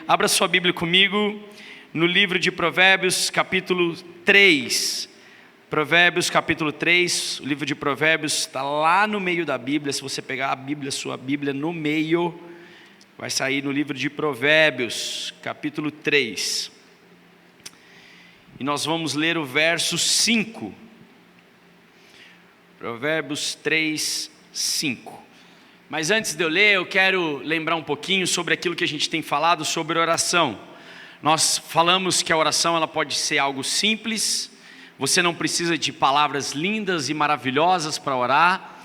Abra sua Bíblia comigo no livro de Provérbios, capítulo 3. Provérbios, capítulo 3, o livro de Provérbios está lá no meio da Bíblia. Se você pegar a Bíblia, sua Bíblia no meio, vai sair no livro de Provérbios, capítulo 3. E nós vamos ler o verso 5. Provérbios 3, 5. Mas antes de eu ler, eu quero lembrar um pouquinho sobre aquilo que a gente tem falado sobre oração. Nós falamos que a oração ela pode ser algo simples. Você não precisa de palavras lindas e maravilhosas para orar.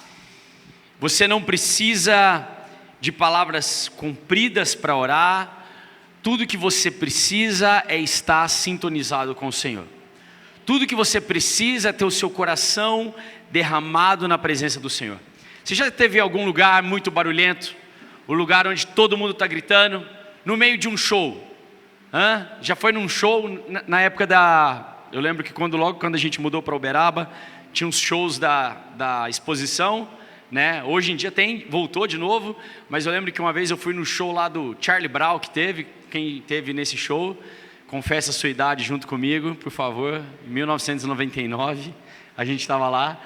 Você não precisa de palavras compridas para orar. Tudo que você precisa é estar sintonizado com o Senhor. Tudo que você precisa é ter o seu coração derramado na presença do Senhor. Você já esteve em algum lugar muito barulhento? O lugar onde todo mundo está gritando? No meio de um show? Já foi num show na época da... Eu lembro que logo quando a gente mudou para Uberaba, tinha uns shows da exposição, né? Hoje em dia voltou de novo, mas eu lembro que uma vez eu fui no show lá do Charlie Brown que teve. Quem teve nesse show, confessa a sua idade junto comigo, por favor. Em 1999, a gente estava lá.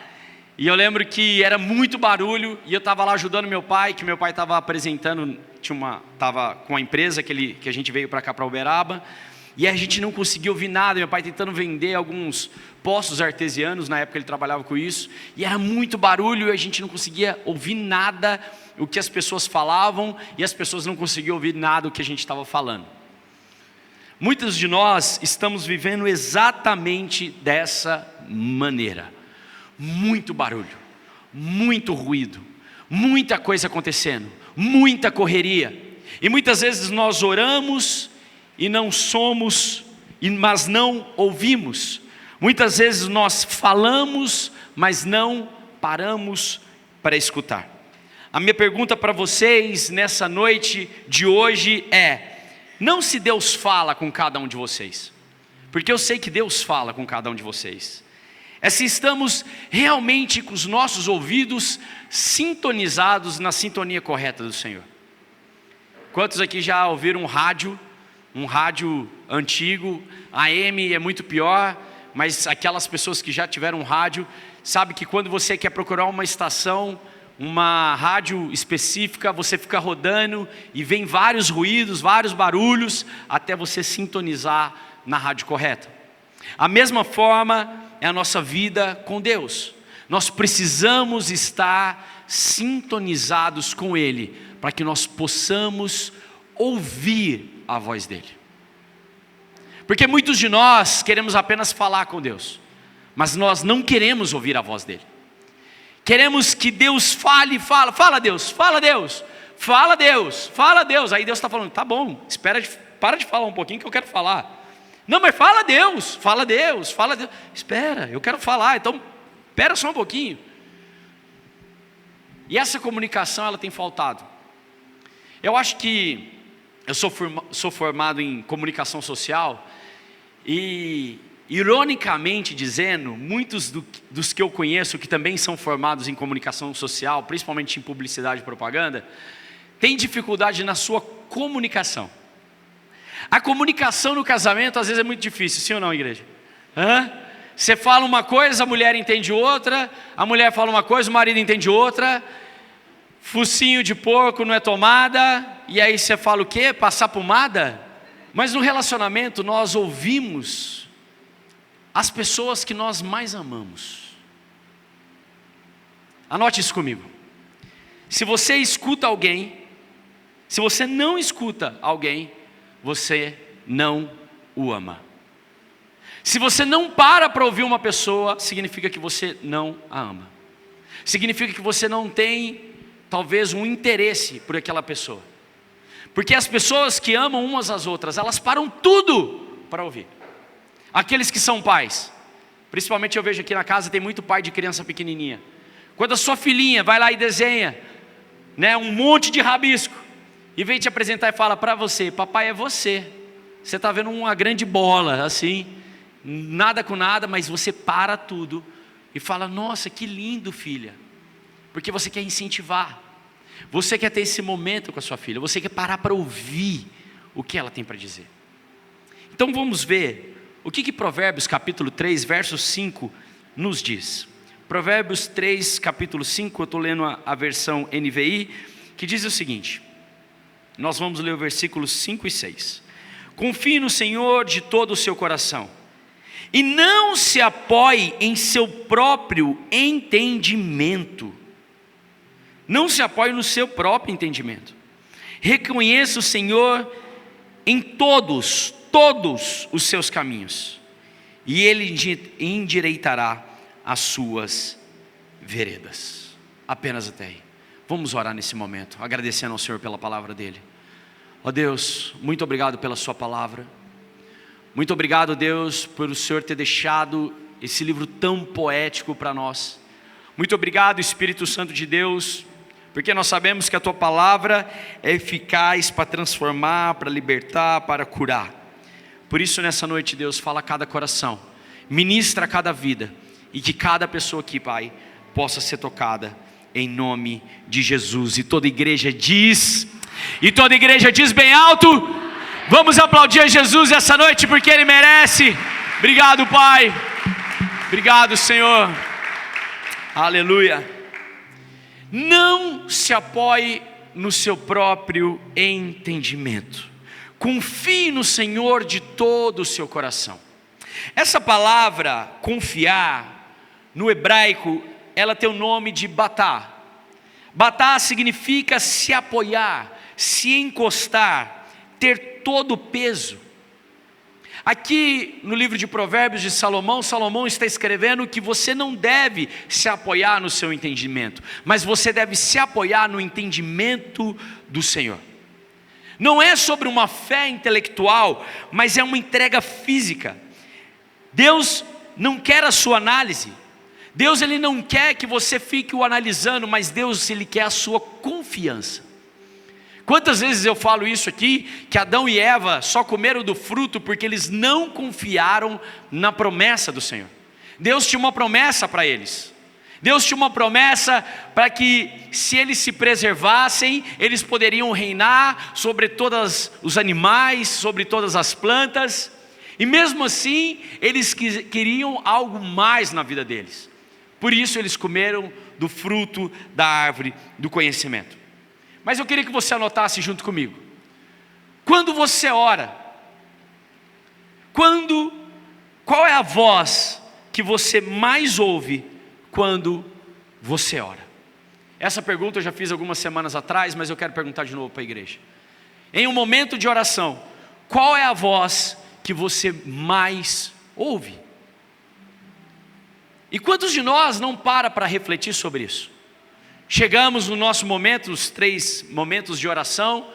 E eu lembro que era muito barulho, e eu estava lá ajudando meu pai, que meu pai estava apresentando, estava com a empresa que a gente veio para cá, para Uberaba, e a gente não conseguia ouvir nada. Meu pai tentando vender alguns poços artesianos, na época ele trabalhava com isso, e era muito barulho, e a gente não conseguia ouvir nada o que as pessoas falavam, e as pessoas não conseguiam ouvir nada o que a gente estava falando. Muitos de nós estamos vivendo exatamente dessa maneira. Muito barulho, muito ruído, muita coisa acontecendo, muita correria. E muitas vezes nós oramos e não somos, mas não ouvimos. Muitas vezes nós falamos, mas não paramos para escutar. A minha pergunta para vocês nessa noite de hoje é: não se Deus fala com cada um de vocês, porque eu sei que Deus fala com cada um de vocês, é se estamos realmente com os nossos ouvidos sintonizados na sintonia correta do Senhor. Quantos aqui já ouviram um rádio antigo? AM é muito pior, mas aquelas pessoas que já tiveram um rádio, sabe que quando você quer procurar uma estação, uma rádio específica, você fica rodando e vem vários ruídos, vários barulhos, até você sintonizar na rádio correta. A mesma forma é a nossa vida com Deus. Nós precisamos estar sintonizados com Ele, para que nós possamos ouvir a voz dEle. Porque muitos de nós queremos apenas falar com Deus, mas nós não queremos ouvir a voz dEle. Queremos que Deus fale, fala Deus, fala Deus, fala Deus, fala Deus. Aí Deus está falando, tá bom, para de falar um pouquinho que eu quero falar. Não, mas fala Deus, fala Deus, fala Deus. Espera, eu quero falar, então espera só um pouquinho. E essa comunicação ela tem faltado. Eu acho que eu sou formado em comunicação social e, ironicamente dizendo, muitos dos que eu conheço que também são formados em comunicação social, principalmente em publicidade e propaganda, têm dificuldade na sua comunicação. A comunicação no casamento às vezes é muito difícil, sim ou não, igreja? Você fala uma coisa, a mulher entende outra, a mulher fala uma coisa, o marido entende outra, focinho de porco não é tomada, e aí você fala o quê? Passar pomada? Mas no relacionamento nós ouvimos as pessoas que nós mais amamos. Anote isso comigo. Se você escuta alguém, se você não escuta alguém, você não o ama. Se você não para ouvir uma pessoa, significa que você não a ama. Significa que você não tem, talvez, um interesse por aquela pessoa. Porque as pessoas que amam umas às outras, elas param tudo para ouvir. Aqueles que são pais, principalmente eu vejo aqui na casa, tem muito pai de criança pequenininha. Quando a sua filhinha vai lá e desenha, né, um monte de rabisco, e vem te apresentar e fala para você, papai é você. Você está vendo uma grande bola, assim, nada com nada, mas você para tudo e fala, nossa, que lindo, filha. Porque você quer incentivar. Você quer ter esse momento com a sua filha. Você quer parar para ouvir o que ela tem para dizer. Então vamos ver o que Provérbios capítulo 3, verso 5 nos diz. Provérbios 3, capítulo 5, eu estou lendo a versão NVI, que diz o seguinte, nós vamos ler o versículos 5 e 6. Confie no Senhor de todo o seu coração, e não se apoie em seu próprio entendimento. Não se apoie no seu próprio entendimento. Reconheça o Senhor em todos os seus caminhos, e Ele endireitará as suas veredas. Apenas até aí. Vamos orar nesse momento, agradecendo ao Senhor pela palavra dEle. Ó Deus, muito obrigado pela sua palavra. Muito obrigado, Deus, por o Senhor ter deixado esse livro tão poético para nós. Muito obrigado, Espírito Santo de Deus, porque nós sabemos que a tua palavra é eficaz para transformar, para libertar, para curar. Por isso nessa noite, Deus, fala a cada coração, ministra a cada vida, e que cada pessoa aqui, Pai, possa ser tocada em nome de Jesus. E toda igreja diz bem alto, vamos aplaudir a Jesus essa noite, porque Ele merece. Obrigado, Pai, obrigado, Senhor, aleluia. Não se apoie no seu próprio entendimento, confie no Senhor de todo o seu coração. Essa palavra confiar, no hebraico, ela tem o nome de batá. Batá significa se apoiar, se encostar, ter todo o peso. Aqui no livro de Provérbios de Salomão, Salomão está escrevendo que você não deve se apoiar no seu entendimento, mas você deve se apoiar no entendimento do Senhor. Não é sobre uma fé intelectual, mas é uma entrega física. Deus não quer a sua análise. Deus, Ele não quer que você fique o analisando, mas Deus, Ele quer a sua confiança. Quantas vezes eu falo isso aqui, que Adão e Eva só comeram do fruto porque eles não confiaram na promessa do Senhor. Deus tinha uma promessa para eles. Deus tinha uma promessa para que, se eles se preservassem, eles poderiam reinar sobre todos os animais, sobre todas as plantas. E mesmo assim, eles queriam algo mais na vida deles. Por isso eles comeram do fruto da árvore do conhecimento. Mas eu queria que você anotasse junto comigo. Quando você ora, qual é a voz que você mais ouve quando você ora? Essa pergunta eu já fiz algumas semanas atrás, mas eu quero perguntar de novo para a igreja. Em um momento de oração, qual é a voz que você mais ouve? E quantos de nós não para refletir sobre isso? Chegamos no nosso momento, os 3 momentos de oração,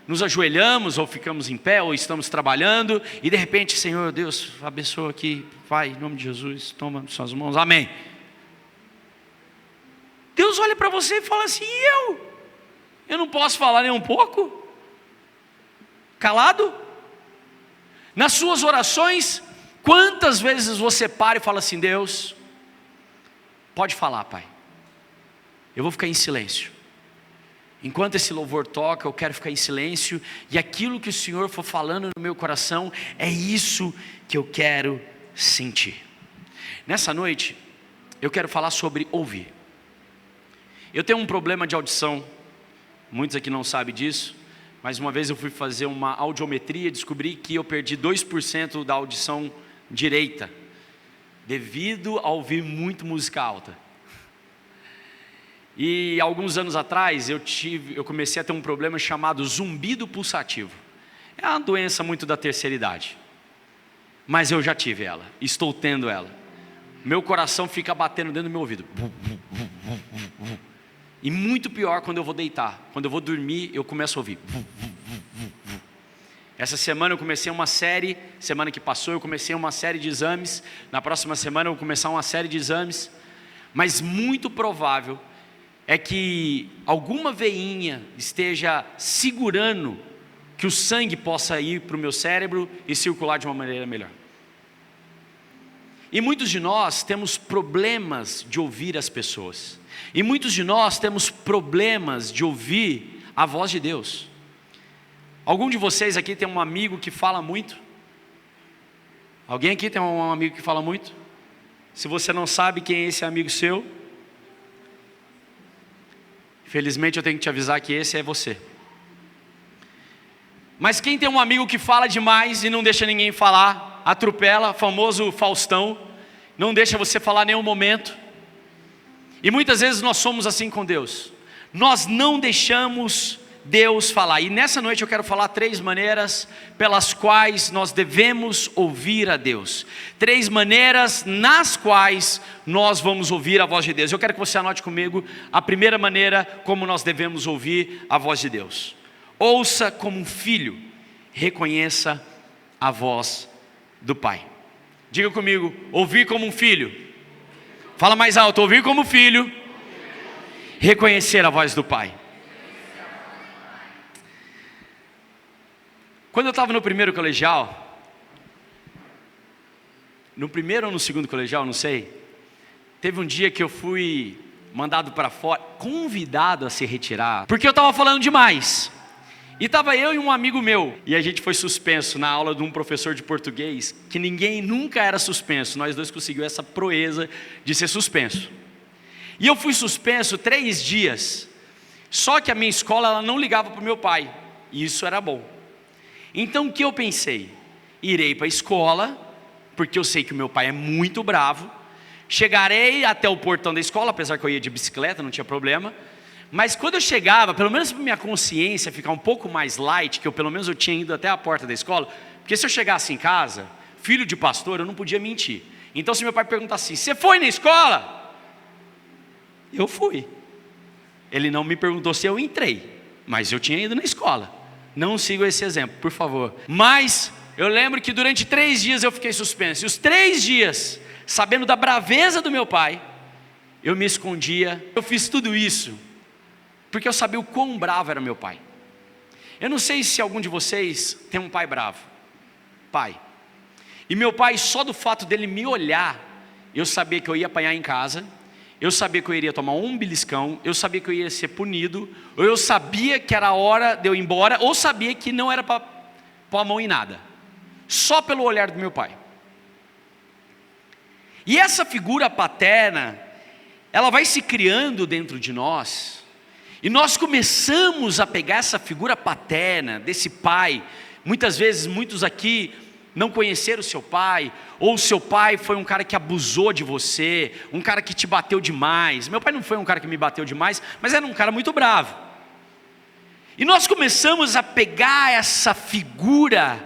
nos ajoelhamos, ou ficamos em pé, ou estamos trabalhando, e de repente, Senhor Deus, abençoa aqui, Pai, em nome de Jesus, toma nas suas mãos, amém. Deus olha para você e fala assim, e eu não posso falar nem um pouco? Calado? Nas suas orações, quantas vezes você para e fala assim, Deus, pode falar, Pai, eu vou ficar em silêncio. Enquanto esse louvor toca, eu quero ficar em silêncio, e aquilo que o Senhor for falando no meu coração, é isso que eu quero sentir. Nessa noite, eu quero falar sobre ouvir. Eu tenho um problema de audição, muitos aqui não sabem disso, mas uma vez eu fui fazer uma audiometria e descobri que eu perdi 2% da audição direita, devido a ouvir muito música alta. E alguns anos atrás eu comecei a ter um problema chamado zumbido pulsativo. É uma doença muito da terceira idade, mas eu já tive ela, estou tendo ela. Meu coração fica batendo dentro do meu ouvido. E muito pior quando eu vou deitar. Quando eu vou dormir, eu começo a ouvir. Essa semana eu comecei uma série, semana que passou eu comecei uma série de exames. Na próxima semana eu vou começar uma série de exames. Mas muito provável é que alguma veinha esteja segurando que o sangue possa ir para o meu cérebro e circular de uma maneira melhor. E muitos de nós temos problemas de ouvir as pessoas. E muitos de nós temos problemas de ouvir a voz de Deus. Algum de vocês aqui tem um amigo que fala muito? Alguém aqui tem um amigo que fala muito? Se você não sabe quem é esse amigo seu, felizmente eu tenho que te avisar que esse é você. Mas quem tem um amigo que fala demais e não deixa ninguém falar, atropela, famoso Faustão, não deixa você falar nenhum momento. E muitas vezes nós somos assim com Deus. Nós não deixamos Deus falar. E nessa noite eu quero falar 3 maneiras pelas quais nós devemos ouvir a Deus. 3 maneiras nas quais nós vamos ouvir a voz de Deus. Eu quero que você anote comigo a primeira maneira como nós devemos ouvir a voz de Deus. Ouça como um filho, reconheça a voz do Pai. Diga comigo, ouvir como um filho. Fala mais alto, ouvir como filho, reconhecer a voz do Pai. Quando eu estava no primeiro colegial, no primeiro ou no segundo colegial, não sei, teve um dia que eu fui mandado para fora, convidado a se retirar, porque eu estava falando demais. E estava eu e um amigo meu, e a gente foi suspenso na aula de um professor de português, que ninguém nunca era suspenso, nós dois conseguimos essa proeza de ser suspenso. E eu fui suspenso 3 dias, só que a minha escola ela não ligava para o meu pai, e isso era bom. Então o que eu pensei? Irei para a escola, porque eu sei que o meu pai é muito bravo, chegarei até o portão da escola, apesar que eu ia de bicicleta, não tinha problema, mas quando eu chegava, pelo menos para minha consciência ficar um pouco mais light, que eu pelo menos eu tinha ido até a porta da escola, porque se eu chegasse em casa, filho de pastor, eu não podia mentir. Então se meu pai perguntasse assim, você foi na escola? Eu fui. Ele não me perguntou se eu entrei, mas eu tinha ido na escola. Não siga esse exemplo, por favor. Mas eu lembro que durante 3 dias eu fiquei suspenso. E os 3 dias, sabendo da braveza do meu pai, eu me escondia. Eu fiz tudo isso porque eu sabia o quão bravo era meu pai. Eu não sei se algum de vocês tem um pai bravo. Pai. E meu pai, só do fato dele me olhar, eu sabia que eu ia apanhar em casa. Eu sabia que eu iria tomar um beliscão, eu sabia que eu ia ser punido, ou eu sabia que era a hora de eu ir embora, ou sabia que não era para pôr a mão em nada, só pelo olhar do meu pai. E essa figura paterna, ela vai se criando dentro de nós, e nós começamos a pegar essa figura paterna, desse pai. Muitas vezes, muitos aqui não conheceram o seu pai, ou o seu pai foi um cara que abusou de você, um cara que te bateu demais. Meu pai não foi um cara que me bateu demais, mas era um cara muito bravo. E nós começamos a pegar essa figura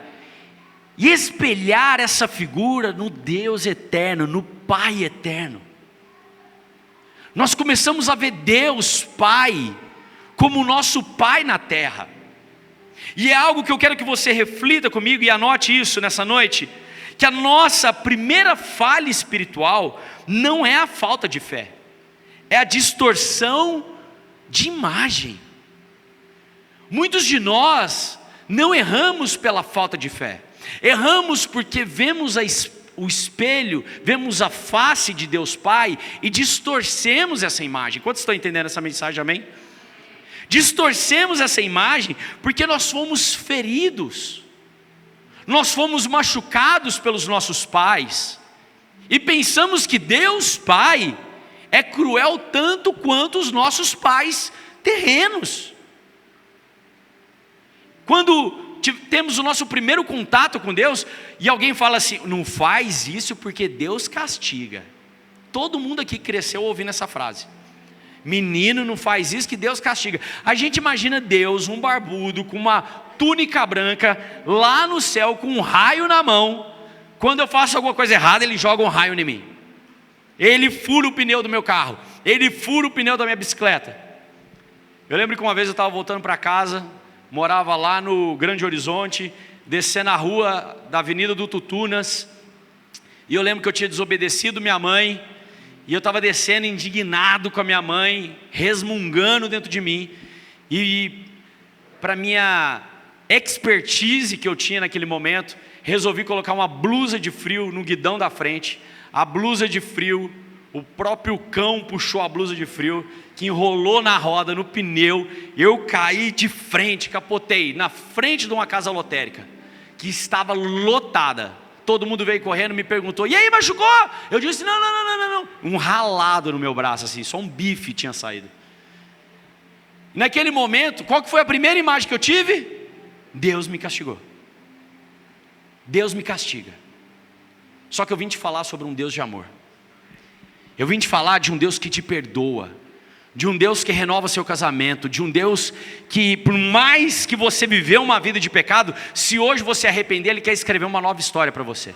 e espelhar essa figura no Deus eterno, no Pai eterno. Nós começamos a ver Deus Pai como o nosso Pai na terra. E é algo que eu quero que você reflita comigo e anote isso nessa noite, que a nossa primeira falha espiritual não é a falta de fé, é a distorção de imagem. Muitos de nós não erramos pela falta de fé, erramos porque vemos o espelho, vemos a face de Deus Pai e distorcemos essa imagem. Quantos estão entendendo essa mensagem, amém? Distorcemos essa imagem porque nós fomos feridos, nós fomos machucados pelos nossos pais, e pensamos que Deus Pai é cruel tanto quanto os nossos pais terrenos. Quando temos o nosso primeiro contato com Deus, e alguém fala assim, não faz isso porque Deus castiga. Todo mundo aqui cresceu ouvindo essa frase. Menino, não faz isso que Deus castiga. A gente imagina Deus, um barbudo, com uma túnica branca, lá no céu, com um raio na mão. Quando eu faço alguma coisa errada, Ele joga um raio em mim. Ele fura o pneu do meu carro. Ele fura o pneu da minha bicicleta. Eu lembro que uma vez eu estava voltando para casa, morava lá no Grande Horizonte, descendo a rua da Avenida do Tutunas, e eu lembro que eu tinha desobedecido minha mãe, e eu estava descendo indignado com a minha mãe, resmungando dentro de mim, e para minha expertise que eu tinha naquele momento, resolvi colocar uma blusa de frio no guidão da frente, a blusa de frio, o próprio cão puxou a blusa de frio, que enrolou na roda, no pneu. Eu caí de frente, capotei, na frente de uma casa lotérica, que estava lotada. Todo mundo veio correndo, me perguntou: e aí, machucou? Eu disse: não. Um ralado no meu braço, assim, só um bife tinha saído. Naquele momento, qual que foi a primeira imagem que eu tive? Deus me castigou. Deus me castiga. Só que eu vim te falar sobre um Deus de amor. Eu vim te falar de um Deus que te perdoa, de um Deus que renova seu casamento, de um Deus que, por mais que você viveu uma vida de pecado, se hoje você arrepender, Ele quer escrever uma nova história para você.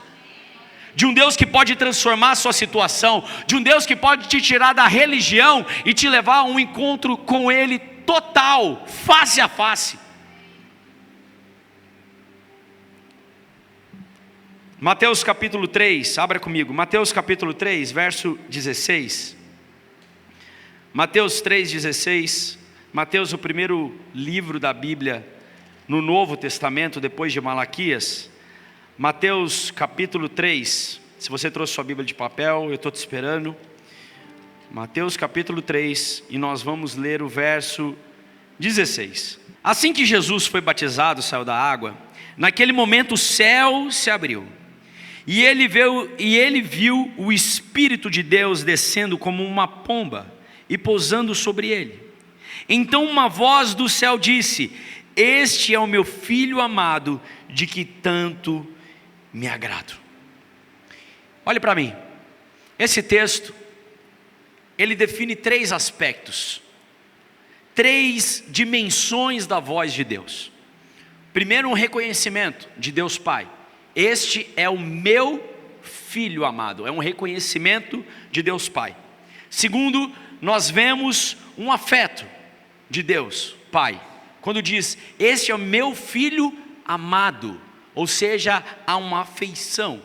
De um Deus que pode transformar a sua situação, de um Deus que pode te tirar da religião e te levar a um encontro com Ele total, face a face. Mateus capítulo 3, abra comigo, Mateus capítulo 3, verso 16. Mateus 3,16. Mateus, o primeiro livro da Bíblia no Novo Testamento, depois de Malaquias. Mateus capítulo 3, se você trouxe sua Bíblia de papel, eu estou te esperando. Mateus capítulo 3, e nós vamos ler o verso 16. Assim que Jesus foi batizado, saiu da água, naquele momento o céu se abriu. E ele viu o Espírito de Deus descendo como uma pomba e pousando sobre ele. Então uma voz do céu disse: este é o meu Filho amado, de que tanto me agrado. Olhe para mim, esse texto, ele define 3 aspectos, 3 dimensões da voz de Deus. Primeiro, um reconhecimento de Deus Pai. Este é o meu Filho amado, é um reconhecimento de Deus Pai. Segundo, nós vemos um afeto de Deus Pai, quando diz: este é o meu Filho amado, ou seja, há uma afeição.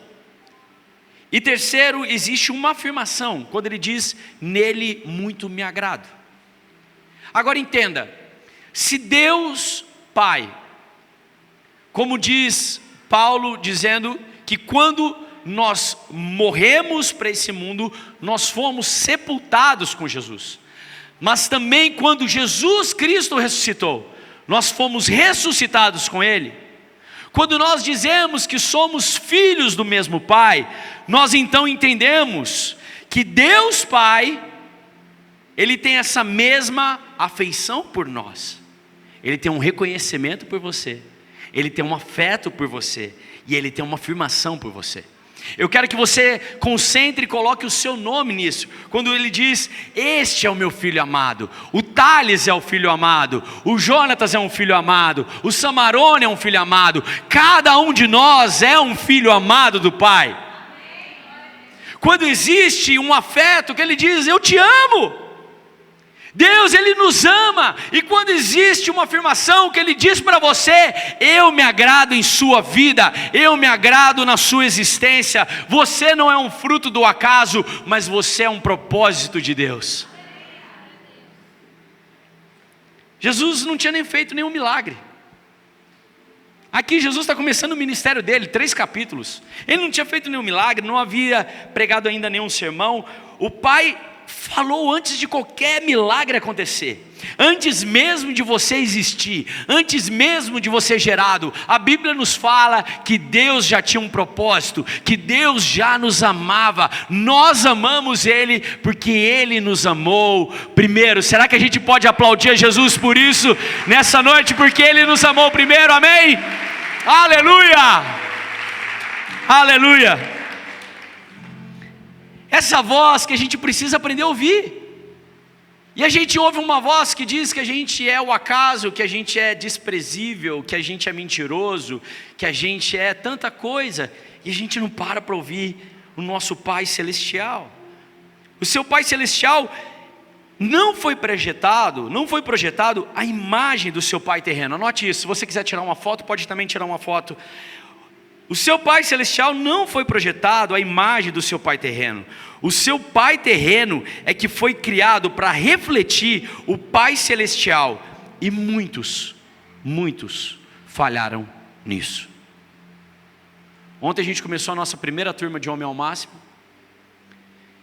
E terceiro, existe uma afirmação, quando ele diz: nele muito me agrado. Agora entenda, se Deus Pai, como diz Paulo dizendo que quando nós morremos para esse mundo, nós fomos sepultados com Jesus, mas também quando Jesus Cristo ressuscitou, nós fomos ressuscitados com Ele. Quando nós dizemos que somos filhos do mesmo Pai, nós então entendemos que Deus Pai, Ele tem essa mesma afeição por nós, Ele tem um reconhecimento por você, Ele tem um afeto por você, e Ele tem uma afirmação por você. Eu quero que você concentre e coloque o seu nome nisso. Quando Ele diz: este é o meu Filho amado, o Thales é o Filho amado, o Jonatas é um Filho amado, o Samarone é um Filho amado, cada um de nós é um Filho amado do Pai. Quando existe um afeto que Ele diz: eu te amo, Deus, Ele nos ama. E quando existe uma afirmação que Ele diz para você: eu me agrado em sua vida, eu me agrado na sua existência, você não é um fruto do acaso, mas você é um propósito de Deus. Jesus não tinha nem feito nenhum milagre. Aqui Jesus está começando o ministério dele, 3 capítulos. Ele não tinha feito nenhum milagre, não havia pregado ainda nenhum sermão. O Pai falou antes de qualquer milagre acontecer, antes mesmo de você existir, antes mesmo de você gerado. A Bíblia nos fala que Deus já tinha um propósito, que Deus já nos amava. Nós amamos Ele porque Ele nos amou primeiro. Será que a gente pode aplaudir a Jesus por isso nessa noite? Porque Ele nos amou primeiro, amém? Aleluia! Aleluia! Essa voz que a gente precisa aprender a ouvir. E a gente ouve uma voz que diz que a gente é o acaso, que a gente é desprezível, que a gente é mentiroso, que a gente é tanta coisa, e a gente não para ouvir o nosso Pai Celestial. O seu Pai Celestial não foi projetado a imagem do seu Pai terreno. Anote isso, se você quiser tirar uma foto, pode também tirar uma foto. O seu Pai Celestial não foi projetado à imagem do seu Pai terreno. O seu Pai terreno é que foi criado para refletir o Pai Celestial. E muitos falharam nisso. Ontem a gente começou a nossa primeira turma de Homem ao Máximo.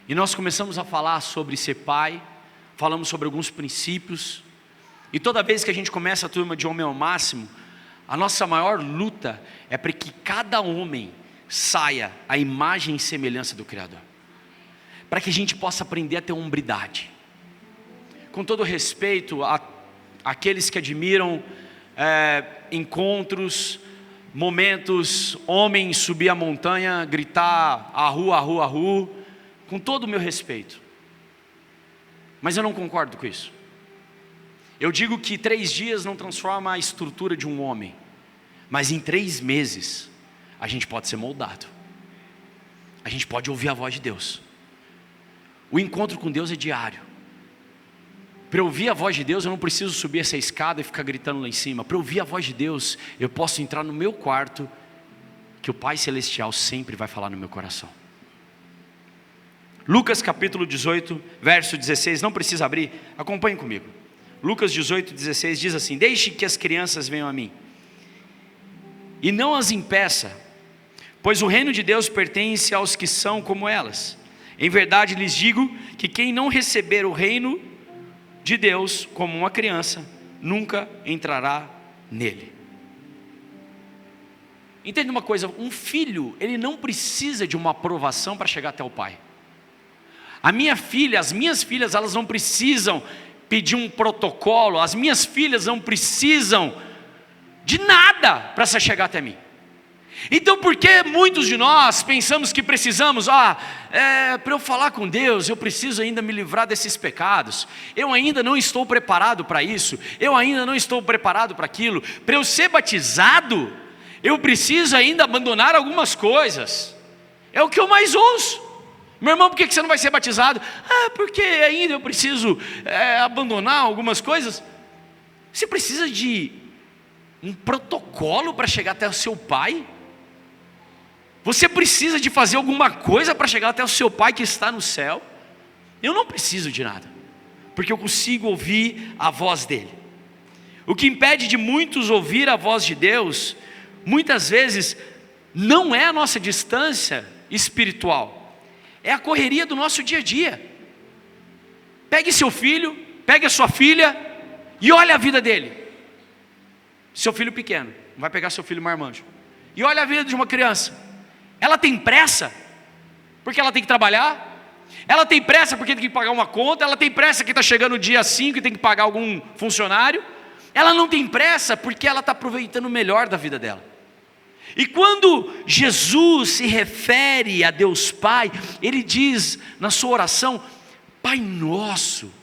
E nós começamos a falar sobre ser pai, falamos sobre alguns princípios. E toda vez que a gente começa a turma de Homem ao Máximo, a nossa maior luta é para que cada homem saia à imagem e semelhança do Criador. Para que a gente possa aprender a ter hombridade. Com todo respeito àqueles que admiram encontros, momentos, homens subir a montanha, gritar arru, arru, arru, com todo o meu respeito. Mas eu não concordo com isso. Eu digo que 3 dias não transforma a estrutura de um homem, mas em 3 meses a gente pode ser moldado. A gente pode ouvir a voz de Deus. O encontro com Deus é diário. Para eu ouvir a voz de Deus, eu não preciso subir essa escada e ficar gritando lá em cima. Para eu ouvir a voz de Deus, eu posso entrar no meu quarto, que o Pai Celestial sempre vai falar no meu coração. Lucas capítulo 18, verso 16, não precisa abrir, acompanhe comigo. Lucas 18, 16 diz assim: deixe que as crianças venham a mim, e não as impeça, pois o reino de Deus pertence aos que são como elas. Em verdade lhes digo que quem não receber o reino de Deus como uma criança, nunca entrará nele. Entende uma coisa, um filho, ele não precisa de uma aprovação para chegar até o pai. As minhas filhas, elas não precisam pedir um protocolo, as minhas filhas não precisam de nada para se chegar até mim. Então por que muitos de nós pensamos que precisamos, para eu falar com Deus, eu preciso ainda me livrar desses pecados, eu ainda não estou preparado para isso, eu ainda não estou preparado para aquilo, para eu ser batizado, eu preciso ainda abandonar algumas coisas, é o que eu mais ouço. Meu irmão, por que você não vai ser batizado? Porque ainda eu preciso abandonar algumas coisas. Você precisa de um protocolo para chegar até o seu pai? Você precisa de fazer alguma coisa para chegar até o seu pai que está no céu? Eu não preciso de nada, porque eu consigo ouvir a voz dele. O que impede de muitos ouvir a voz de Deus, muitas vezes, não é a nossa distância espiritual, é a correria do nosso dia a dia. Pegue seu filho, pegue a sua filha e olhe a vida dele. Seu filho pequeno, não vai pegar seu filho marmanjo. E olha a vida de uma criança. Ela tem pressa, porque ela tem que trabalhar. Ela tem pressa porque tem que pagar uma conta. Ela tem pressa que está chegando o dia 5 e tem que pagar algum funcionário. Ela não tem pressa porque ela está aproveitando o melhor da vida dela. E quando Jesus se refere a Deus Pai, Ele diz na sua oração: Pai nosso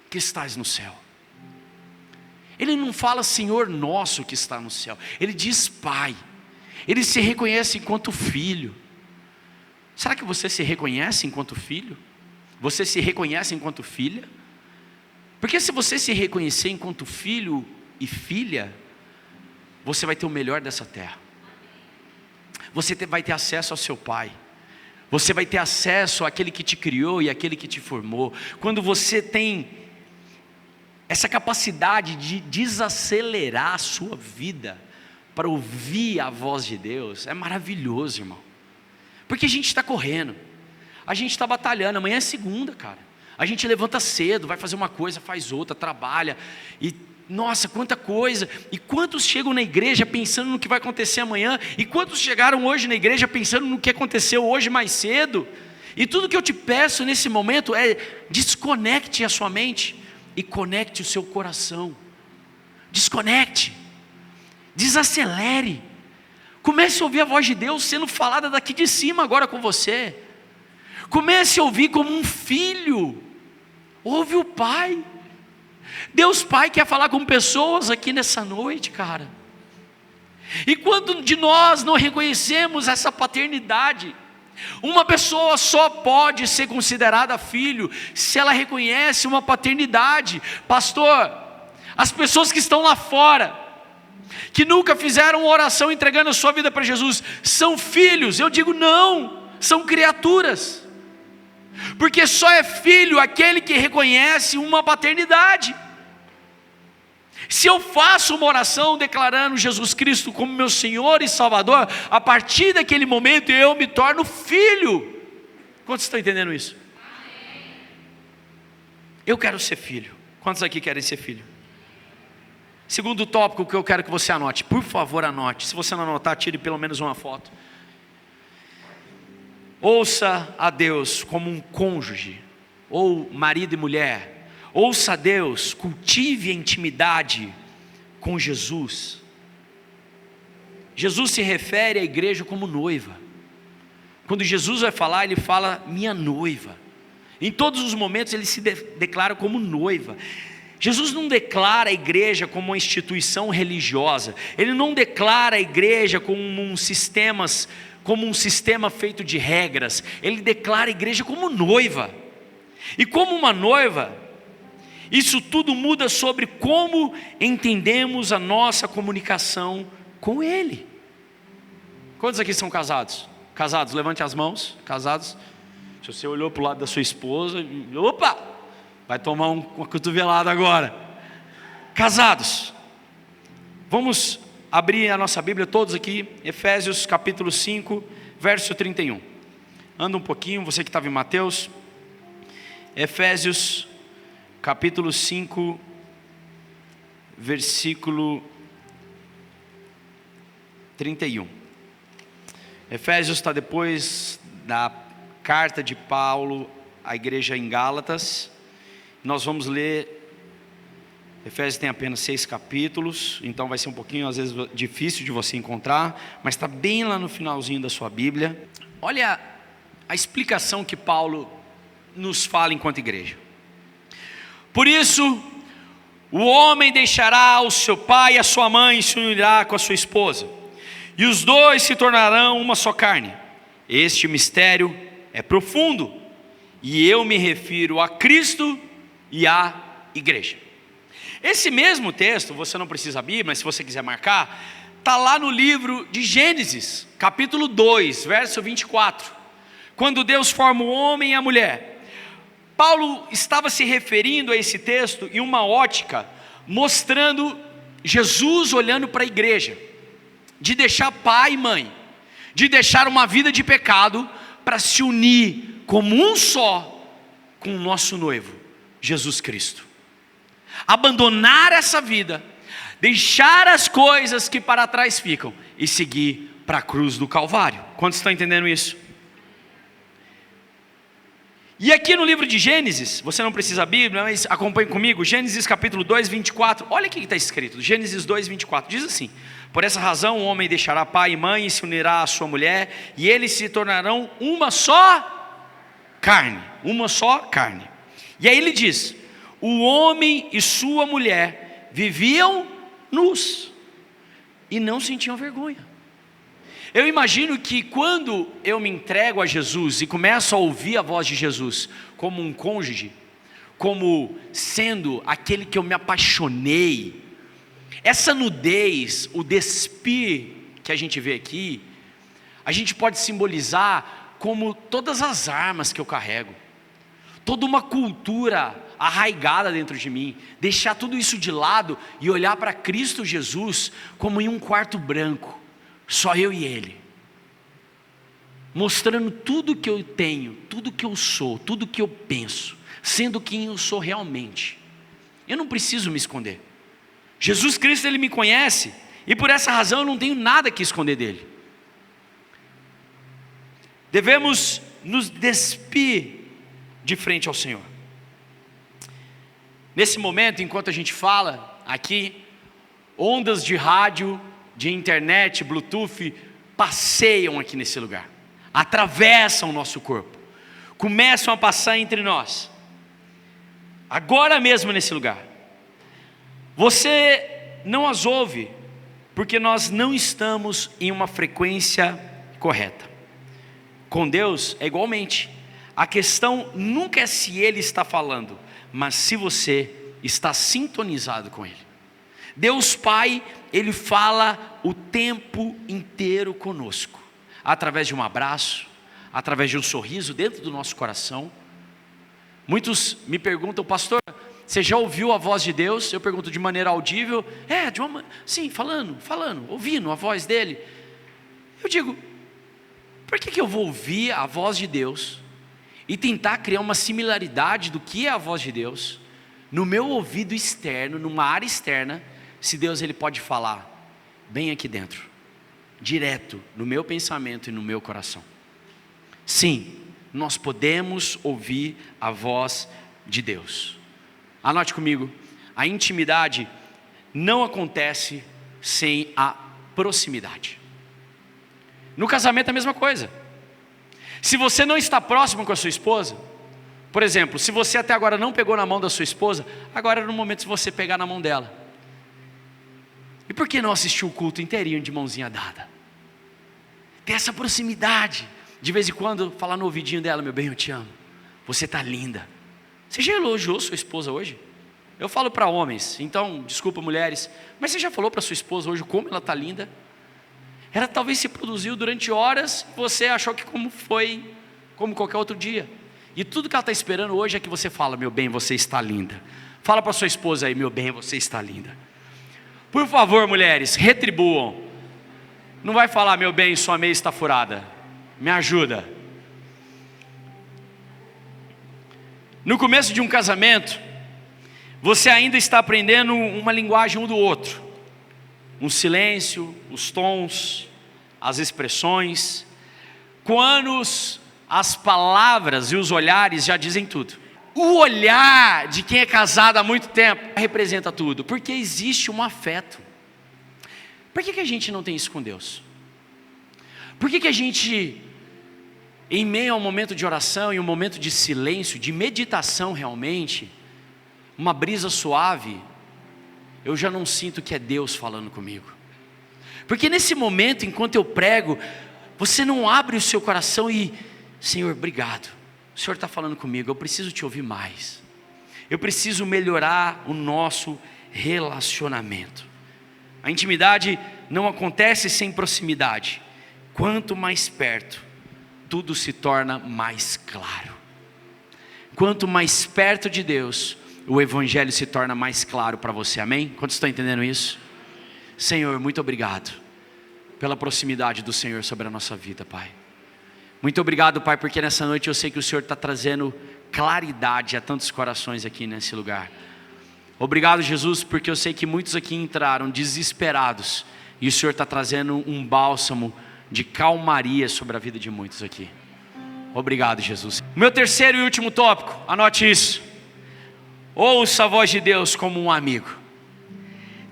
que estás no céu. Ele não fala Senhor nosso que está no céu, Ele diz Pai. Ele se reconhece enquanto filho. Será que você se reconhece enquanto filho? Você se reconhece enquanto filha? Porque se você se reconhecer enquanto filho e filha, você vai ter o melhor dessa terra. Você vai ter acesso ao seu pai. Você vai ter acesso àquele que te criou e àquele que te formou. Quando você tem essa capacidade de desacelerar a sua vida para ouvir a voz de Deus, é maravilhoso, irmão. Porque a gente está correndo, a gente está batalhando. Amanhã é segunda, cara. A gente levanta cedo, vai fazer uma coisa, faz outra, trabalha. E nossa, quanta coisa. E quantos chegam na igreja pensando no que vai acontecer amanhã? E quantos chegaram hoje na igreja pensando no que aconteceu hoje mais cedo? E tudo que eu te peço nesse momento é: desconecte a sua mente e conecte o seu coração. Desconecte, desacelere. Comece a ouvir a voz de Deus sendo falada daqui de cima agora com você. Comece a ouvir como um filho. Ouve o Pai. Deus Pai quer falar com pessoas aqui nessa noite, cara. E quando de nós não reconhecemos essa paternidade, uma pessoa só pode ser considerada filho se ela reconhece uma paternidade. Pastor, as pessoas que estão lá fora, que nunca fizeram uma oração entregando a sua vida para Jesus, são filhos? Eu digo não, são criaturas. Porque só é filho aquele que reconhece uma paternidade. Se eu faço uma oração declarando Jesus Cristo como meu Senhor e Salvador, a partir daquele momento eu me torno filho. Quantos estão entendendo isso? Eu quero ser filho. Quantos aqui querem ser filho? Segundo tópico que eu quero que você anote. Por favor, anote. Se você não anotar, tire pelo menos uma foto. Ouça a Deus como um cônjuge, ou marido e mulher. Ouça a Deus, cultive a intimidade com Jesus. Jesus se refere à igreja como noiva. Quando Jesus vai falar, ele fala minha noiva. Em todos os momentos ele se declara como noiva. Jesus não declara a igreja como uma instituição religiosa. Ele não declara a igreja como um sistema feito de regras. Ele declara a igreja como noiva. E como uma noiva, isso tudo muda sobre como entendemos a nossa comunicação com Ele. Quantos aqui são casados? Casados, levante as mãos. Casados. Se você olhou para o lado da sua esposa, opa, vai tomar uma cotovelada agora. Casados, vamos abrir a nossa Bíblia todos aqui, Efésios capítulo 5, verso 31. Anda um pouquinho, você que estava em Mateus. Efésios capítulo 5, versículo 31. Efésios está depois da carta de Paulo à igreja em Gálatas. Nós vamos ler, Efésios tem apenas 6 capítulos, então vai ser um pouquinho às vezes difícil de você encontrar, mas está bem lá no finalzinho da sua Bíblia. Olha a explicação que Paulo nos fala enquanto igreja. Por isso, o homem deixará o seu pai e a sua mãe e se unirá com a sua esposa, e os dois se tornarão uma só carne. Este mistério é profundo, e eu me refiro a Cristo e à igreja. Esse mesmo texto, você não precisa abrir, mas se você quiser marcar, está lá no livro de Gênesis, capítulo 2, verso 24. Quando Deus forma o homem e a mulher. Paulo estava se referindo a esse texto em uma ótica, mostrando Jesus olhando para a igreja, de deixar pai e mãe, de deixar uma vida de pecado, para se unir como um só, com o nosso noivo, Jesus Cristo. Abandonar essa vida, deixar as coisas que para trás ficam, e seguir para a cruz do Calvário. Quantos estão entendendo isso? E aqui no livro de Gênesis, você não precisa abrir, Bíblia, mas acompanhe comigo, Gênesis capítulo 2, 24, olha o que está escrito, Gênesis 2, 24, diz assim: por essa razão o homem deixará pai e mãe e se unirá à sua mulher, e eles se tornarão uma só carne, uma só carne. E aí ele diz, o homem e sua mulher viviam nus, e não sentiam vergonha. Eu imagino que quando eu me entrego a Jesus e começo a ouvir a voz de Jesus como um cônjuge, como sendo aquele que eu me apaixonei, essa nudez, o despir que a gente vê aqui, a gente pode simbolizar como todas as armas que eu carrego, toda uma cultura arraigada dentro de mim, deixar tudo isso de lado e olhar para Cristo Jesus como em um quarto branco, só eu e Ele, mostrando tudo que eu tenho, tudo que eu sou, tudo que eu penso, sendo quem eu sou realmente. Eu não preciso me esconder. Jesus Cristo, Ele me conhece, e por essa razão eu não tenho nada que esconder dEle. Devemos nos despir de frente ao Senhor. Nesse momento, enquanto a gente fala aqui, ondas de rádio, de internet, Bluetooth, passeiam aqui nesse lugar, atravessam o nosso corpo, começam a passar entre nós, agora mesmo nesse lugar. Você não as ouve, porque nós não estamos em uma frequência correta. Com Deus é igualmente, a questão nunca é se Ele está falando, mas se você está sintonizado com Ele. Deus Pai, Ele fala o tempo inteiro conosco, através de um abraço, através de um sorriso dentro do nosso coração. Muitos me perguntam, pastor, você já ouviu a voz de Deus? Eu pergunto, de maneira audível? Sim, falando, ouvindo a voz dEle. Eu digo, por que eu vou ouvir a voz de Deus e tentar criar uma similaridade do que é a voz de Deus no meu ouvido externo, numa área externa, se Deus ele pode falar bem aqui dentro, direto no meu pensamento e no meu coração. Sim, nós podemos ouvir a voz de Deus. Anote comigo, a intimidade não acontece sem a proximidade. No casamento é a mesma coisa. Se você não está próximo com a sua esposa, por exemplo, se você até agora não pegou na mão da sua esposa, agora é no momento de você pegar na mão dela. E por que não assistir o culto inteirinho de mãozinha dada? Ter essa proximidade, de vez em quando falar no ouvidinho dela: meu bem, eu te amo, você está linda. Você já elogiou sua esposa hoje? Eu falo para homens, então desculpa mulheres, mas você já falou para sua esposa hoje como ela está linda? Ela talvez se produziu durante horas, você achou que foi como qualquer outro dia. E tudo que ela está esperando hoje é que você fala: meu bem, você está linda. Fala para sua esposa aí: meu bem, você está linda. Por favor, mulheres, retribuam. Não vai falar: meu bem, sua meia está furada. Me ajuda. No começo de um casamento, você ainda está aprendendo uma linguagem um do outro. Um silêncio, os tons, as expressões. Com anos, as palavras e os olhares já dizem tudo. O olhar de quem é casado há muito tempo representa tudo, porque existe um afeto. Por que a gente não tem isso com Deus? Por que a gente, em meio a um momento de oração e um momento de silêncio, de meditação realmente, uma brisa suave, eu já não sinto que é Deus falando comigo? Porque nesse momento, enquanto eu prego, você não abre o seu coração e: Senhor, obrigado, o Senhor está falando comigo, eu preciso te ouvir mais, eu preciso melhorar o nosso relacionamento. A intimidade não acontece sem proximidade. Quanto mais perto, tudo se torna mais claro. Quanto mais perto de Deus, o Evangelho se torna mais claro para você, amém? Quantos estão entendendo isso? Senhor, muito obrigado pela proximidade do Senhor sobre a nossa vida, Pai. Muito obrigado, Pai, porque nessa noite eu sei que o Senhor está trazendo claridade a tantos corações aqui nesse lugar. Obrigado, Jesus, porque eu sei que muitos aqui entraram desesperados e o Senhor está trazendo um bálsamo de calmaria sobre a vida de muitos aqui. Obrigado, Jesus. Meu terceiro e último tópico, anote isso: ouça a voz de Deus como um amigo.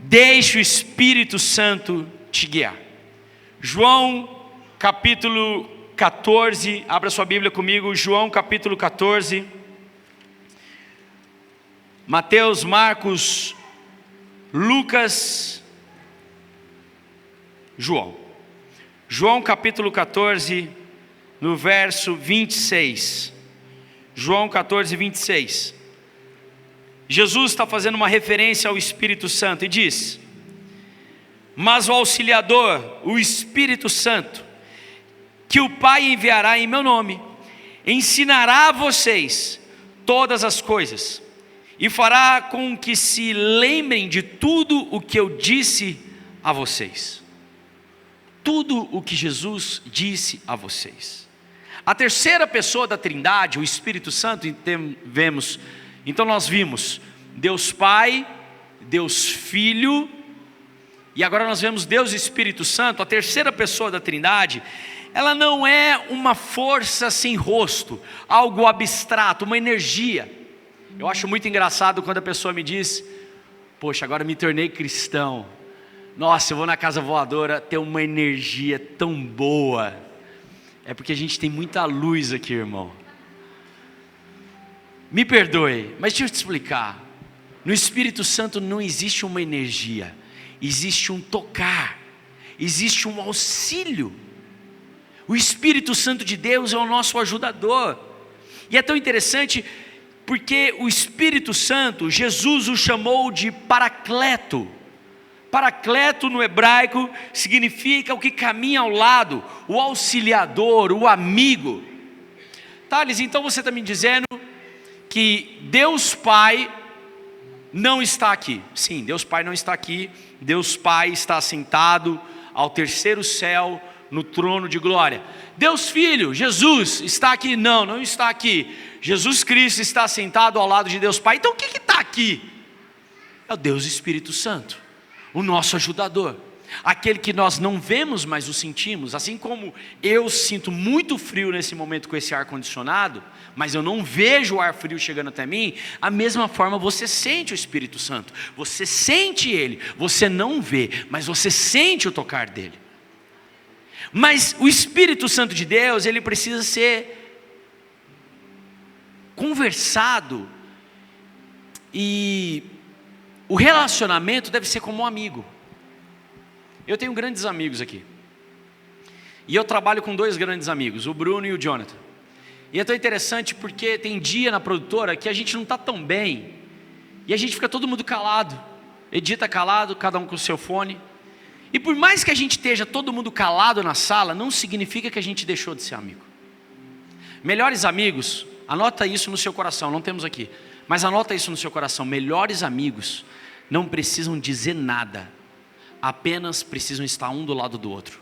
Deixe o Espírito Santo te guiar. João capítulo 14, abra sua Bíblia comigo, João capítulo 14. Mateus, Marcos, Lucas, João. João capítulo 14, no verso 26. João 14, 26. Jesus está fazendo uma referência ao Espírito Santo e diz: mas o Auxiliador, o Espírito Santo, que o Pai enviará em meu nome, ensinará a vocês todas as coisas, e fará com que se lembrem de tudo o que eu disse a vocês. Tudo o que Jesus disse a vocês. A terceira pessoa da Trindade, o Espírito Santo, então nós vimos Deus Pai, Deus Filho, e agora nós vemos Deus Espírito Santo. A terceira pessoa da Trindade, ela não é uma força sem rosto, algo abstrato, uma energia. Eu acho muito engraçado quando a pessoa me diz: poxa, agora me tornei cristão. Nossa, eu vou na casa voadora, ter uma energia tão boa. É porque a gente tem muita luz aqui, irmão. Me perdoe, mas deixa eu te explicar. No Espírito Santo não existe uma energia, existe um tocar, existe um auxílio. O Espírito Santo de Deus é o nosso ajudador. E é tão interessante porque o Espírito Santo, Jesus o chamou de Paracleto. Paracleto no hebraico significa o que caminha ao lado, o auxiliador, o amigo. Thales, então você está me dizendo que Deus Pai não está aqui? Sim, Deus Pai não está aqui. Deus Pai está sentado ao terceiro céu, no trono de glória. Deus Filho, Jesus, está aqui? Não, não está aqui. Jesus Cristo está sentado ao lado de Deus Pai. Então o que está aqui? É o Deus Espírito Santo, o nosso ajudador. Aquele que nós não vemos, mas o sentimos. Assim como eu sinto muito frio nesse momento com esse ar-condicionado, mas eu não vejo o ar frio chegando até mim, a mesma forma você sente o Espírito Santo. Você sente Ele, você não vê, mas você sente o tocar dEle. Mas o Espírito Santo de Deus, ele precisa ser conversado, e o relacionamento deve ser como um amigo. Eu tenho grandes amigos aqui, e eu trabalho com 2 grandes amigos, o Bruno e o Jonathan. E é tão interessante porque tem dia na produtora que a gente não está tão bem, e a gente fica todo mundo calado, edita calado, cada um com o seu fone. E por mais que a gente esteja todo mundo calado na sala, não significa que a gente deixou de ser amigo. Melhores amigos, anota isso no seu coração, não temos aqui, mas anota isso no seu coração. Melhores amigos não precisam dizer nada, apenas precisam estar um do lado do outro.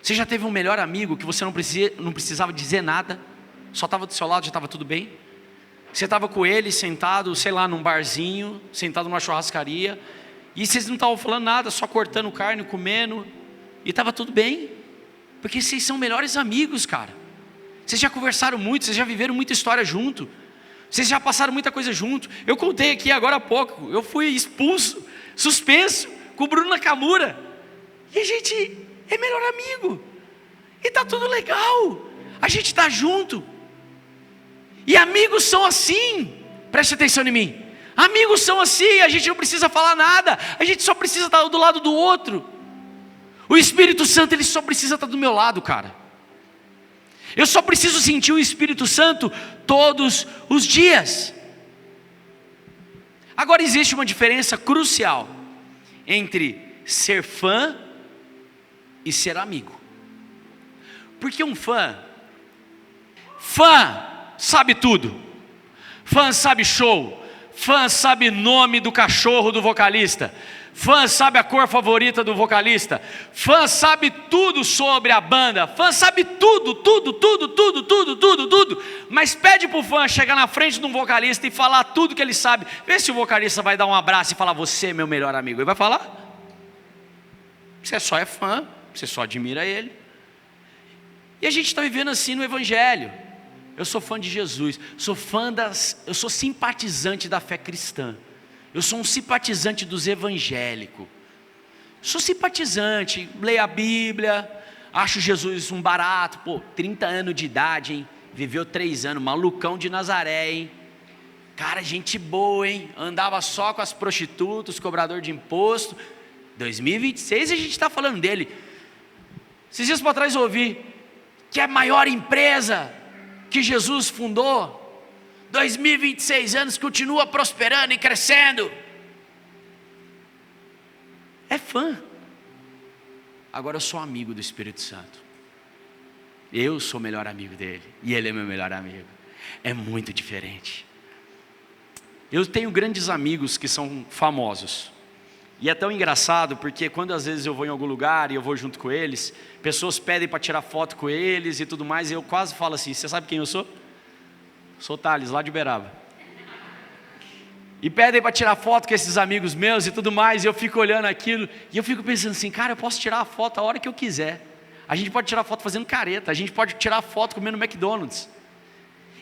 Você já teve um melhor amigo que você não precisava dizer nada, só estava do seu lado, já estava tudo bem? Você estava com ele sentado, sei lá, num barzinho, sentado numa churrascaria, e vocês não estavam falando nada, só cortando carne, comendo, e estava tudo bem, porque vocês são melhores amigos, cara. Vocês já conversaram muito, vocês já viveram muita história junto, vocês já passaram muita coisa junto. Eu contei aqui agora há pouco, eu fui expulso, suspenso, com o Bruno Nakamura, e a gente é melhor amigo, e está tudo legal, a gente está junto. E amigos são assim, preste atenção em mim. Amigos são assim, a gente não precisa falar nada, a gente só precisa estar do lado do outro. O Espírito Santo, ele só precisa estar do meu lado, cara. Eu só preciso sentir o Espírito Santo todos os dias. Agora existe uma diferença crucial entre ser fã e ser amigo. Porque um fã sabe tudo, fã sabe show, fã sabe nome do cachorro do vocalista, fã sabe a cor favorita do vocalista, fã sabe tudo sobre a banda, fã sabe tudo, mas pede para o fã chegar na frente de um vocalista e falar tudo que ele sabe. Vê se o vocalista vai dar um abraço e falar: você é meu melhor amigo. Ele vai falar? Você só é fã, você só admira ele. E a gente está vivendo assim no Evangelho. Eu sou fã de Jesus, eu sou simpatizante da fé cristã, eu sou um simpatizante dos evangélicos, sou simpatizante, leio a Bíblia, acho Jesus um barato, 30 anos de idade, hein? Viveu 3 anos, malucão de Nazaré, hein? Cara, gente boa, hein? Andava só com as prostitutas, cobrador de imposto. 2026 a gente está falando dele. Esses dias para trás eu ouvi que é a maior empresa que Jesus fundou, 2026 anos, continua prosperando e crescendo. É fã. Agora eu sou amigo do Espírito Santo. Eu sou o melhor amigo dele, e ele é meu melhor amigo. É muito diferente. Eu tenho grandes amigos que são famosos, e é tão engraçado, porque quando às vezes eu vou em algum lugar e eu vou junto com eles, pessoas pedem para tirar foto com eles e tudo mais, e eu quase falo assim: você sabe quem eu sou? Sou Thales, lá de Uberaba. E pedem para tirar foto com esses amigos meus e tudo mais, e eu fico olhando aquilo, e eu fico pensando assim: cara, eu posso tirar a foto a hora que eu quiser. A gente pode tirar foto fazendo careta, a gente pode tirar foto comendo McDonald's.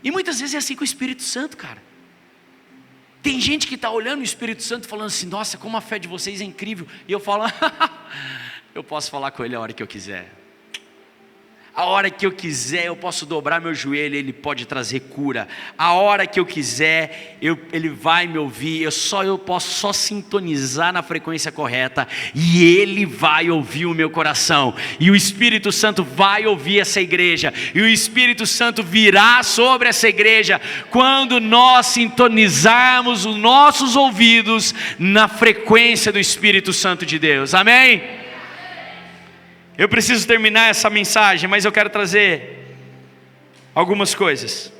E muitas vezes é assim com o Espírito Santo, cara. Tem gente que está olhando o Espírito Santo falando assim: nossa, como a fé de vocês é incrível. E eu falo: eu posso falar com ele a hora que eu quiser. A hora que eu quiser eu posso dobrar meu joelho, ele pode trazer cura. A hora que eu quiser, ele vai me ouvir. Eu posso só sintonizar na frequência correta, e ele vai ouvir o meu coração. E o Espírito Santo vai ouvir essa igreja, e o Espírito Santo virá sobre essa igreja quando nós sintonizarmos os nossos ouvidos na frequência do Espírito Santo de Deus. Amém? Eu preciso terminar essa mensagem, mas eu quero trazer algumas coisas.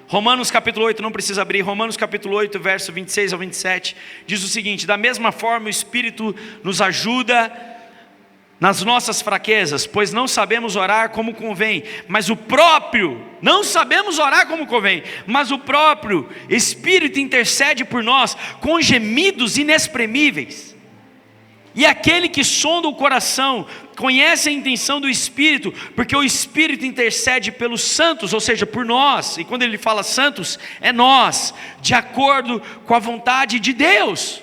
Romanos capítulo 8, não precisa abrir. Romanos capítulo 8, verso 26 ao 27, diz o seguinte: da mesma forma o Espírito nos ajuda nas nossas fraquezas, pois não sabemos orar como convém, mas o próprio Espírito intercede por nós com gemidos inexprimíveis. E aquele que sonda o coração conhece a intenção do Espírito, porque o Espírito intercede pelos santos, ou seja, por nós. E quando ele fala santos, é nós, de acordo com a vontade de Deus.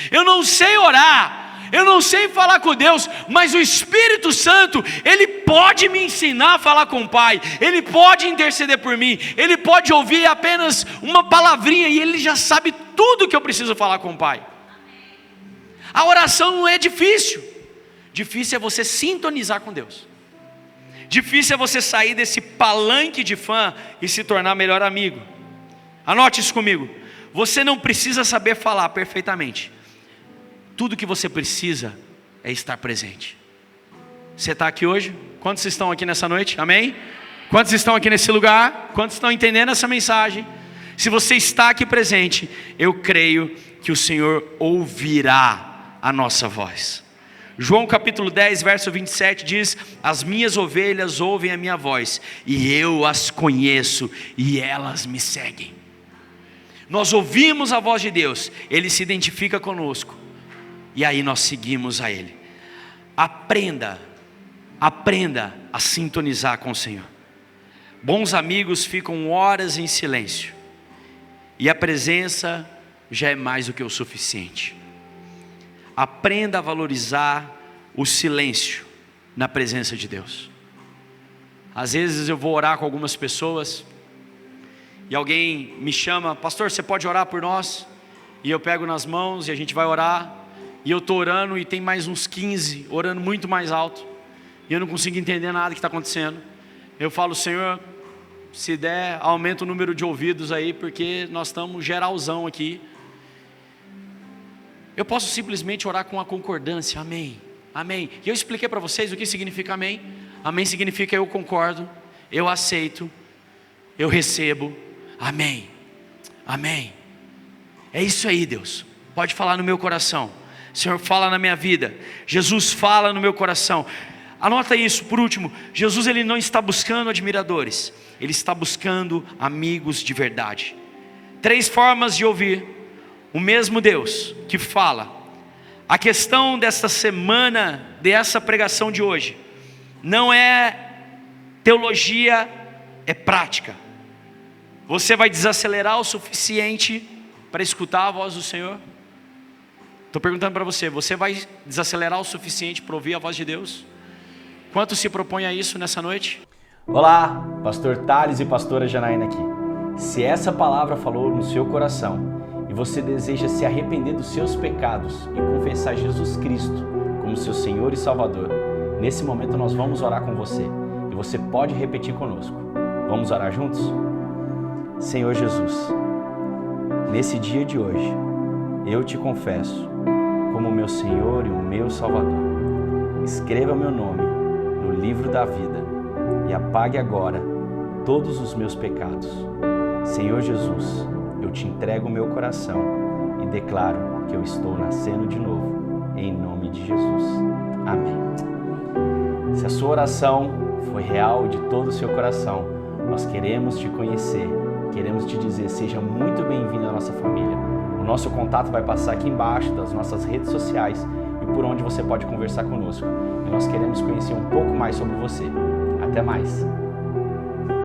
Eu não sei orar, eu não sei falar com Deus, mas o Espírito Santo, Ele pode me ensinar a falar com o Pai, Ele pode interceder por mim, Ele pode ouvir apenas uma palavrinha e Ele já sabe tudo que eu preciso falar com o Pai. A oração não é difícil, difícil é você sintonizar com Deus, difícil é você sair desse palanque de fã e se tornar melhor amigo. Anote isso comigo, você não precisa saber falar perfeitamente, tudo que você precisa é estar presente. Você está aqui hoje? Quantos estão aqui nessa noite? Amém? Quantos estão aqui nesse lugar? Quantos estão entendendo essa mensagem? Se você está aqui presente, eu creio que o Senhor ouvirá a nossa voz. João capítulo 10, verso 27 diz: as minhas ovelhas ouvem a minha voz, e eu as conheço, e elas me seguem. Nós ouvimos a voz de Deus, Ele se identifica conosco, e aí nós seguimos a Ele. Aprenda a sintonizar com o Senhor. Bons amigos ficam horas em silêncio, e a presença já é mais do que o suficiente. Aprenda a valorizar o silêncio na presença de Deus. Às vezes eu vou orar com algumas pessoas e alguém me chama: pastor, você pode orar por nós? E eu pego nas mãos e a gente vai orar, e eu estou orando e tem mais uns 15 orando muito mais alto, e eu não consigo entender nada que está acontecendo. Eu falo: Senhor, se der, aumenta o número de ouvidos aí, porque nós estamos geralzão aqui. Eu posso simplesmente orar com a concordância, amém, amém. E eu expliquei para vocês o que significa amém. Amém significa eu concordo, eu aceito, eu recebo, amém, amém. É isso aí, Deus, pode falar no meu coração. Senhor, fala na minha vida. Jesus, fala no meu coração. Anota isso, por último, Jesus, Ele não está buscando admiradores, Ele está buscando amigos de verdade. 3 formas de ouvir o mesmo Deus que fala. A questão dessa semana, dessa pregação de hoje, não é teologia, é prática. Você vai desacelerar o suficiente para escutar a voz do Senhor? Estou perguntando para você, você vai desacelerar o suficiente para ouvir a voz de Deus? Quanto se propõe a isso nessa noite? Olá, pastor Thales e pastora Janaína aqui. Se essa palavra falou no seu coração e você deseja se arrepender dos seus pecados e confessar Jesus Cristo como seu Senhor e Salvador, nesse momento nós vamos orar com você e você pode repetir conosco. Vamos orar juntos? Senhor Jesus, nesse dia de hoje, eu te confesso como meu Senhor e o meu Salvador. Escreva meu nome no livro da vida e apague agora todos os meus pecados. Senhor Jesus, eu te entrego o meu coração e declaro que eu estou nascendo de novo, em nome de Jesus. Amém. Se a sua oração foi real de todo o seu coração, nós queremos te conhecer, queremos te dizer, seja muito bem-vindo à nossa família. O nosso contato vai passar aqui embaixo das nossas redes sociais e por onde você pode conversar conosco. E nós queremos conhecer um pouco mais sobre você. Até mais!